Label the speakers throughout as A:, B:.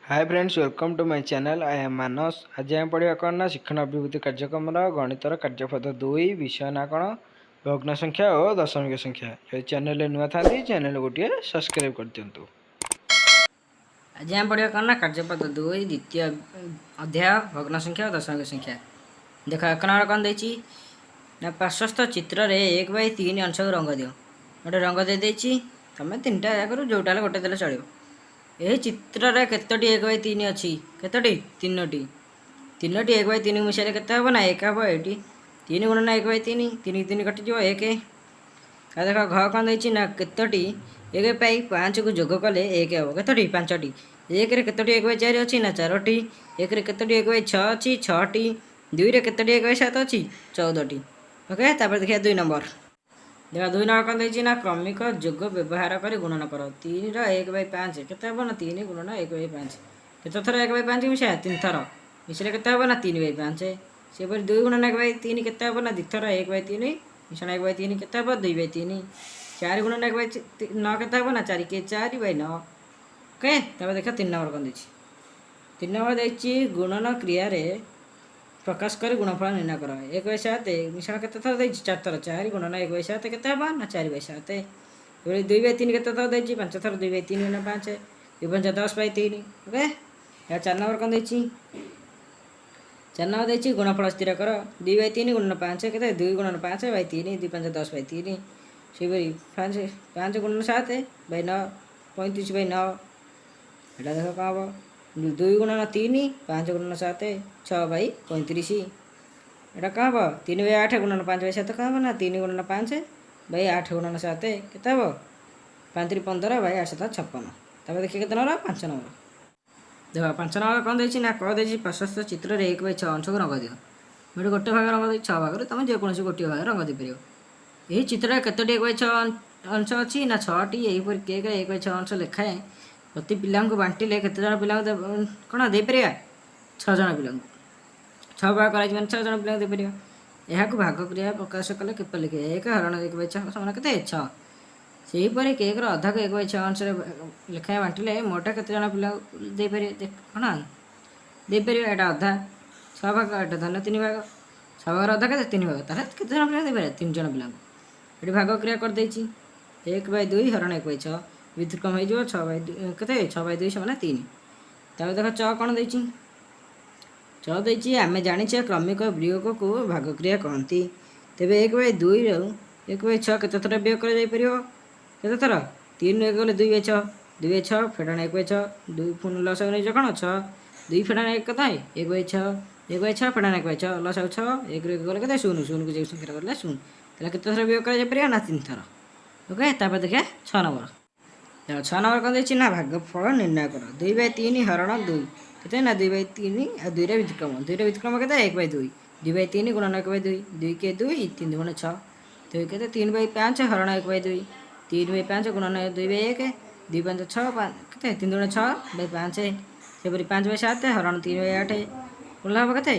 A: Hi friends, welcome to my channel. I am Manas. आज आम पढ़ा कौन ना शिक्षण अभिवृद्धि कार्यक्रम गणितर कार्यपद 2 विषय ना कौन भग्न संख्या और दशमिक संख्या। यदि चैनल नुआ था चैनल गोटे सब्सक्राइब कर दिंतु।
B: आज आम पढ़ा कौन ना कार्यपद 2 द्वितीय अध्याय भग्न संख्या और दशमिक संख्या। देख एक नंबर कौन देती ना पार्श्वस्थ चित्र रे 1/3 अंश को रंग दियो। गोटे रंग दे तुम तीन टा जाकर जोटा गोटे देले चलो। यही चित्र रे केतोटी 1/3 अच्छी केतोटी तीनोटी तीनोटी 1/3 मिसाइले केते हम ना एक हम ये 3 गुणन 1/3 3 3 कटिज 1। देख घ कौन देती ना केतोटी 1/5 को जोग कले 1 हम केतोटी 5टी। 1 रे केतोटी 1/4 अच्छी ना 4टी। 1 रे केतोटी 1/6 अच्छी 6टी। 2 रे केतोटी 1/7 अच्छी 14टी। ओके तापर देखिए 2 नंबर। देखा 2 नंबर कौन देती ना क्रमिक जोग व्यवहार कर गुणन कर 3 रो 1/5 केते हम ना 3 गुणन 1/5 केते थर 1/5 मिसा 3 थर मिसले केते हम ना 3/5 से 2 गुणन 1/3 केते हम ना 2 थर 1/3 मिसण 1/3 केते हम 2/3 4 गुणन 1/9 केते हम ना 4 के 4/9। ओके तब देखा 3 नंबर कौन देती 3 नंबर देती गुणन क्रिया रे प्रकाश कर गुणफल निर्णय कर 1/7 मिश्रण केते थर देछि 4 थर 4 गुणन 1/7 केते हम ना 4/7। एबे 2/3 केते थर देछि 5 थर 2/3 गुणन 5 2 5 10/3। ओके या 4 नंबर कोन देछि 4 नंबर देछि गुणफल स्थिर कर 2/3 गुणन 5 केते 2 गुणन 5/3 2 5 10/3 सेबरी 5 5 गुणन 7/9 35/9। एटा देखो का हो 2 गुणन 3 5 गुणन 7 6/35। एटा का हो 3/8 गुणन 5/7 का हो ना 3 गुणन 5/8 गुणन 7 केते हो 5 3 15/8 7 56। तब देखिए केते नंबर 5 नंबर। देखो 5 नंबर कौन देछि ना कह देछि प्रशस्त चित्र रे 1/6 अंश को रंग दियो। मेरे गोटे भाग रंग दे 6 भाग रे तुम जे कोनसी गोटे भाग रंग दे परियो। यही चित्र रे केतोटी 1/6 अंश अछि ना 6टी। एही पर केक रे 1/6 अंश लेखाए प्रति पिला बांटिले केते जन पिला कौन दे परिया 6 जन पिला 6 भाग कर 6 जन पिला दे परिया। यह भाग क्रिया प्रकाश कले किपर लिखे 1 हरण 1/6 समान केते 6। सेहीपरि केक अधा को 1/6 अंश लेखाएं बांटिले मोटा केते जन पिला दे परिया कौन दे परिया एटा अधा 6 भाग एटा धन 3 भाग 6 भाग अधा केते 3 भाग तारे केते जन पिला दे परिया 3 जन पिला एटी भाग क्रिया कर देछि 1/2 हरण 1/6 व्युत्क्रम हो जो 6/2 केते 6/2 समान 3। तब देखो च कौन देछि च देछि आमे जानि छ क्रमिक वियोग को भाग क्रिया कहंती। तेबे 1/2 रो 1/6 केते थर वियोग कर जाय परियो केते थर 3 रे गले 2/6 2/6 फेडन 1/6 2 पुन लस नै जो कौन 6 2 फेडन 1 कथा 1/6 1/6 फेडन 1/6 लस 6 1 रे गले केते 0 0 को जे संख्या करले 0 तले केते थर वियोग कर जाय परियो ना 3 थर। ओके तापर देखिए 6 नंबर। 6 नंबर कौन देछि ना भागफल निर्णय कर 2/3 हरण 2 केते ना 2/3 आ 2 रे व्युत्क्रम केते 1/2 2/3 गुणन 1/2 2 के 2 3 गुणन 6 2 केते 3/5 हरण 1/2 3/5 गुणन 2/1 2 5 6 केते 3 गुणन 6/5 सेपरि 5/7 हरण 3/8 गुणन हम केते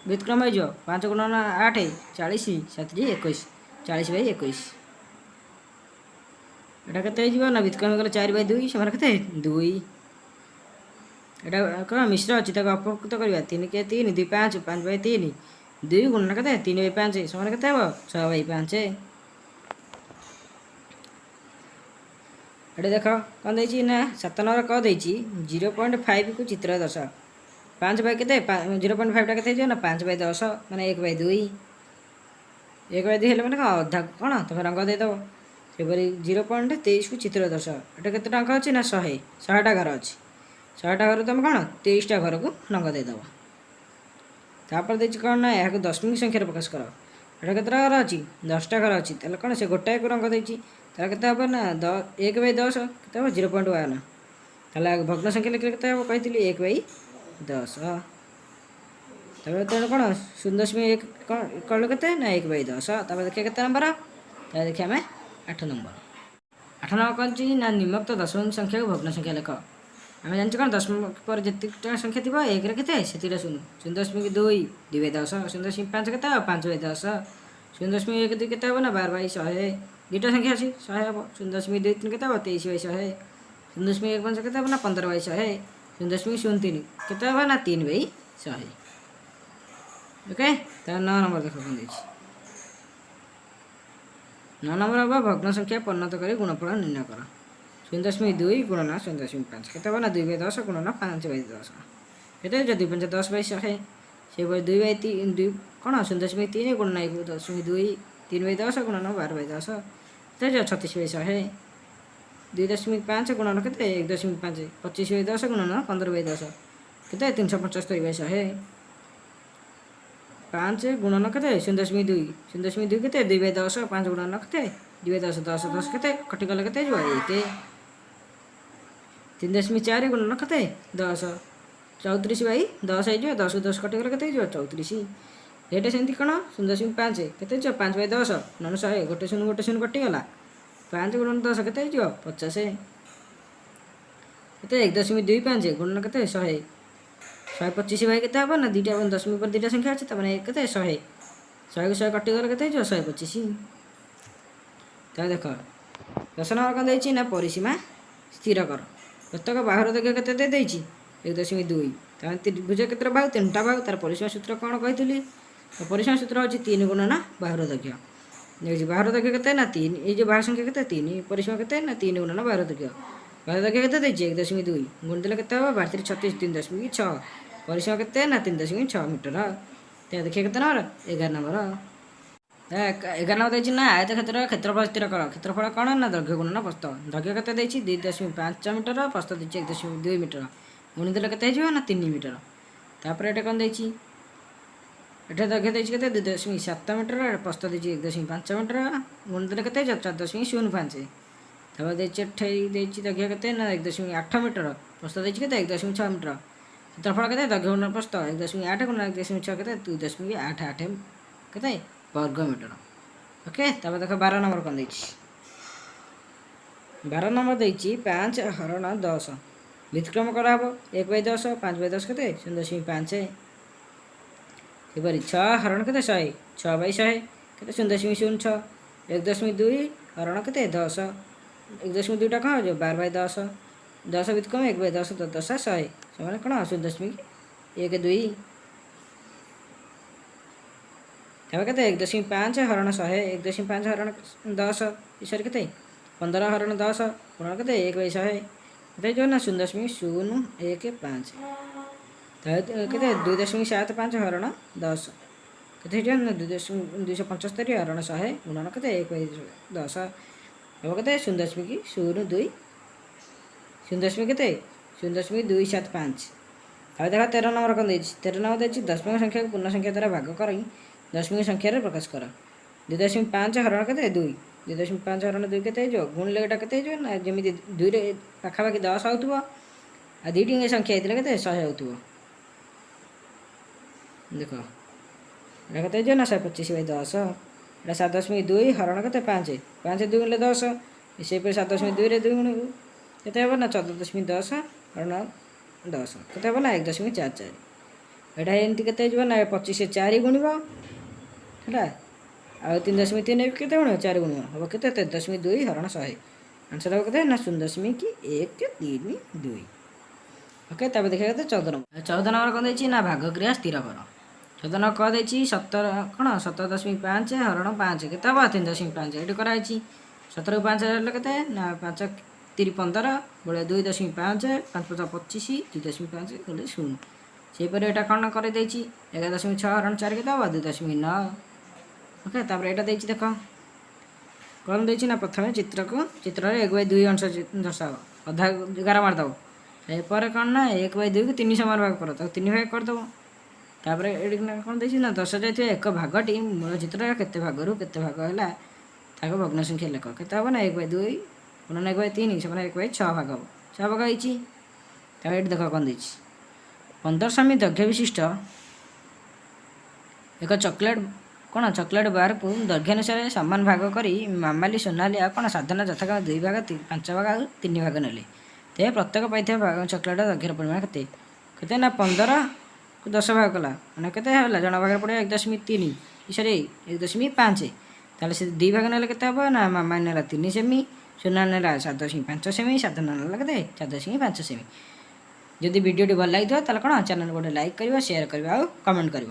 B: व्युत्क्रम हो जो 5 गुणन 8 40 7 21 40/21। एटा केते हो ना व्युत्क्रम गले 4/2 समान केते 2। एटा कौन मिश्र अच्छी अपकृत करवा 3 के 3 2 5 5/3 2 गुणन केते 3/5 समान केते हो 6/5। एटा देख कौन देछि ना 7 नंबर कह देछि 0.5 को चित्र दर्शा 5/केते 0.5 टा केते हो ना 5/10 माने 1/2 1/2 हेले माने अधा कौन तुम रंग दे दो सेपरि 0.23 को चित्र दर्शा एटा केते अंक अछि ना 100 100टा घर अछि 100टा घर तुम कौन 23टा घर को रंग देदेव। तापर देछि कौन ना यह दशमिक संख्या प्रकाश कर एटा केतटा घर अछि 10टा घर अछि तले कौन से गोटाए को रंग देछि तले केते हो ना 1/10 केते हो 0.1 तले भग्न संख्या लिखले केते हो कहितली 1/10 तबे तो कौन 0.1 कल केते ना 1/10 तबे देखिए केते नंबर तबे देखिए हमें 8 नंबर। 8 नंबर कौन छी ना निम्नलिखित दशमिक संख्या को भग्न संख्या लिख आम जानी कौन दशमिक पर जितटा संख्या थी 1 रे केते से 0.2 2/10 0.5 केते 5/10 0.1 केते हो ना 12/100 दुटा संख्या अछि 100 हम 0.23 केते हो 23/100 0.15 केते हो ना 15/100 0.03 କେତେ ହେବ ନା 3/100। ଓକେ, ତାର 9 ନମ୍ବର ଦେଖ କ'ଣ ଦେଇଛି। 9 ନମ୍ବର ହେବ ଭଗ୍ନ ସଂଖ୍ୟା ପରିଣତ କରି ଗୁଣଫଳ ନିର୍ଣ୍ଣୟ କର। 0.2 ଗୁଣନ 0.5 କେତେ ହେବ ନା 2/10 ଗୁଣନ 5/10 କେତେ ହେଇଯିବ 2 5 10/100। ସେହିଭଳି 2/3 କ'ଣ 0.3 ଗୁଣନ 1.2 3/10 ଗୁଣନ 12/10 କେତେ ହେଇଯିବ 36/100। 2.5 ଗୁଣନ କେତେ 1.5 25/10 ଗୁଣନ 15/10 କେତେ 375/100। 5 ଗୁଣନ କେତେ 0.2 0.2 କେତେ 2/10 5 ଗୁଣନ କେତେ 2/10 10 10 କେତେ କଟିଗଲେ କେତେ ହେଇଯିବ 1। 3.4 ଗୁଣନ କେତେ 10 34/10 ହେଇଯିବ 10 10 କଟିଗଲେ କେତେ ହେଇଯିବ 34। ଏଇଟା ସେମିତି କ'ଣ 0.5 କେତେ ହେଇଯିବ 5/10 ନହେଲେ 100 ଗୋଟେ ଶୂନ କଟିଗଲା 5 ଗୁଣନ 10 କେତେ ହେଇଯିବ 50। କେତେ 1.25 ଗୁଣନ କେତେ 100 125 କେତେ ହେବ ନା ଦୁଇଟା ଦଶମିକ ପରେ ଦୁଇଟା ସଂଖ୍ୟା ଅଛି ତାମାନେ କେତେ 100 100କୁ 100 କଟିଗଲେ କେତେ ହେଇଯିବ 125। ତାହେଲେ ଦେଖ 10 ନମ୍ବର କ'ଣ ଦେଇଛି ନା ପରିସୀମା ସ୍ଥିର କର। ପ୍ରତ୍ୟେକ ବାହୁର ଦୈର୍ଘ୍ୟ କେତେ ଦେଇଛି 1.2 ତାମାନେ ତ୍ରିଭୁଜ କେତେଟା ବାହୁ 3ଟା ବାହୁ ତାର ପରିସୀମା ସୂତ୍ର କ'ଣ କହିଥିଲି ପରିସୀମା ସୂତ୍ର ହେଉଛି 3 ଗୁଣନ ବାହୁର ଦୈର୍ଘ୍ୟ। দেখছি বাহুর দৈর্ঘ্য কেতে না 3 এই যে বাহুর সংখ্যা কেতে 3 পরিসীমা কেতে না 3 গুণন বাহুর দৈর্ঘ্য কেতে দিয়েছি 1.2 গুণ দিলে কেতে হবে 12 36 3.6 পরিসীমা কেতে না 3.6 মিটার। देखिए কেতে নম্বর 11 নম্বর 11 নম্বর দিয়েছি না আয়তক্ষেত্র ক্ষেত্রফল স্থির কর। ক্ষেত্রফল কোণ না দৈর্ঘ্য গুণন প্রস্থ। দৈর্ঘ্য কেতে দিয়েছি 2.5 মিটার প্রস্থ দিয়েছি 1.2 মিটার গুণ দিলে কেতে হয়ে না 3 মিটার। তারপরে এটা কোণ দিয়েছি এটা দৈর্ঘ্য দিয়েছি কেতে 2.7 মিটার প্রস্থ দিয়েছি 1.5 মিটার গুণ দিলে কেতে 4.05। তারপরে দিয়েছি এঠাই দিয়েছি দৈর্ঘ্য কেতে না 1.8 মিটার প্রস্থ দিয়েছি কেতে 1.6 মিটার। ক্ষেত্রফল কেতে দৈর্ঘ্য গুণ প্রস্থ 1.8 গুণ 1.6 কেতে 2.88 কেতে বর্গ মিটার। ওকে, তারপরে দেখো 12 নম্বর কোণ দিয়েছি 12 নম্বর দিয়েছি 5 হরণ 10 ব্যতিক্রম করা হব 1/10 5/10 কেতে 0.5। এবারে 6 হরণ কেতে 100 6/100 কেতে 0.06 1.2 হরণ কেতে 10 1.2টা କ'ଣ ହେବ 12/10 10 ବ୍ୟତିକ୍ରମ 1/10 10 100 ସେମାନେ କ'ଣ 0.12। ତାପରେ କେତେ 1.5 ହରଣ 100 1.5 ହରଣ 10 ଇସରେ କେତେ 15 ହରଣ 10 ଗୁଣନ କେତେ 1/100 କେତେ ହେଇଯିବ ନା 0.015। ତାହେଲେ କେତେ 2.75 ହରଣ 10 କେତେ ହେଇଯିବ ନା 275 ହରଣ 100 ଗୁଣନ କେତେ 1/10 ହେବ କେତେ 0.02 0. କେତେ 0.275। তাহলে দেখো 13 নম্বর কোণ দিয়েছি 13 নম্বর দিয়েছি দশমিক সংখ্যাকে পূর্ণ সংখ্যা দ্বারা ভাগ করে দশমিক সংখ্যারে প্রকাশ কর। 2.5 হରଣ কেতে 2 2.5 হରଣ 2 কেতে ହେଇଯିବ ଗୁଣିଲେ ଏଇଟା କେତେ ହେଇଯିବ ନା ଯେମିତି 2ରେ ପାଖାପାଖି 10 ହେଉଥିବ ଆଉ ଦୁଇଟି ସଂଖ୍ୟା ହେଇଥିଲେ କେତେ 100 ହେଉଥିବ। ଦେଖ ଏଇଟା କେତେ ହେଇଯିବ ନା 125/10 ଏଇଟା 7.2 ହରଣ କେତେ 5 5 2 ଗୁଣିଲେ 10 ସେହିପରି 7.2ରେ 2 ଗୁଣିବୁ କେତେ ହେବ ନା 14.10 ହରଣ 10 କେତେ ହେବ ନା 1.44। ଏଇଟା ଏମିତି କେତେ ହେଇଯିବ ନା 25 4 ଗୁଣିବ ହେଲା ଆଉ 3.3 କେତେ ଗୁଣିବ 4 ଗୁଣିବ ହେବ କେତେ 13.2 ହରଣ 100 ଆନ୍ସର ହେବ କେତେ ନା 0.132। ଓକେ, ତାପରେ ଦେଖିବା କେତେ 14 ନମ୍ବର 14 ନମ୍ବର କ'ଣ ଦେଇଛି ନା ଭାଗ କ୍ରିୟା ସ୍ଥିର କର। 14 ନମ୍ବର କ'ଣ ଦେଇଛି 17.5 ହରଣ 5 କେତେ ହେବ 3.5 ଏଇଠି କରାହେଇଛି 17କୁ 5 ହେଲେ କେତେ ନା 5 3 15 ବଳେ 2.5 5 5 25 2.5 ଗଲେ 0। ସେହିପରି ଏଇଟା କ'ଣ କରିଦେଇଛି 11.6 ହରଣ 4 କେତେ ହେବ 2.9। ଓକେ, ତାପରେ ଏଇଟା ଦେଇଛି ଦେଖ କ'ଣ ଦେଇଛି ନା ପ୍ରଥମେ ଚିତ୍ରରେ 1/2 ଅଂଶ ଦର୍ଶାଅ ଅଧା 11 ମାରିଦେବ। ଏପରେ କ'ଣ ନା 1/2କୁ 3 ସମାନ ଭାଗ କର ତାକୁ 3 ଭାଗ କରିଦେବ। ତାପରେ ଏଠି କ'ଣ ଦେଇଛି ନା ଦର୍ଶାଯାଇଥିବା ଏକ ଭାଗଟି ମୂଳ ଚିତ୍ରର କେତେ ଭାଗରୁ କେତେ ଭାଗ ହେଲା ତାକୁ ଭଗ୍ନ ସଂଖ୍ୟା ଲେଖ। କେତେ ହେବ ନା 1/2 ଗୁଣନ 1/3 ସେମାନେ 1/6 ଭାଗ ହେବ 6 ଭାଗ ହେଇଛି। ତାପରେ ଏଠି ଦେଖ କ'ଣ ଦେଇଛି 15 ସେମି ଦୈର୍ଘ୍ୟ ବିଶିଷ୍ଟ ଏକ ଚକୋଲେଟ୍ ବାରକୁ ଦୈର୍ଘ୍ୟାନୁସାରେ ସମାନ ଭାଗ କରି ମାମାଲି ସୋନାଲି ଆଉ କ'ଣ ସାଧନା ଯଥାକ୍ରମେ 2 ଭାଗ 5 ଭାଗ ଆଉ 3 ଭାଗ ନେଲେ। ତେବେ ପ୍ରତ୍ୟେକ ପାଇଥିବା ଚକୋଲେଟ୍ର ଦୈର୍ଘ୍ୟର ପରିମାଣ କେତେ କେତେ ନା 15କୁ 10 ଭାଗ କଲା ମାନେ କେତେ ହେଲା ଜଣ ଭାଗରେ ପଡ଼ିବ 1.3 ସରି 1.5। ତାହେଲେ ସେ 2 ଭାଗ ନେଲେ କେତେ ହେବ ନା ମାମା ନେଲା 3 ସେମି, ସୋନା ନେଲା 7.5 ସେମି, ସାଧନା ନେଲା କେତେ 4.5 ସେମି। जदि वीडियो भल लगी तो कौन चैनल गोटे लाइक कर शेयर कर कमेंट कर।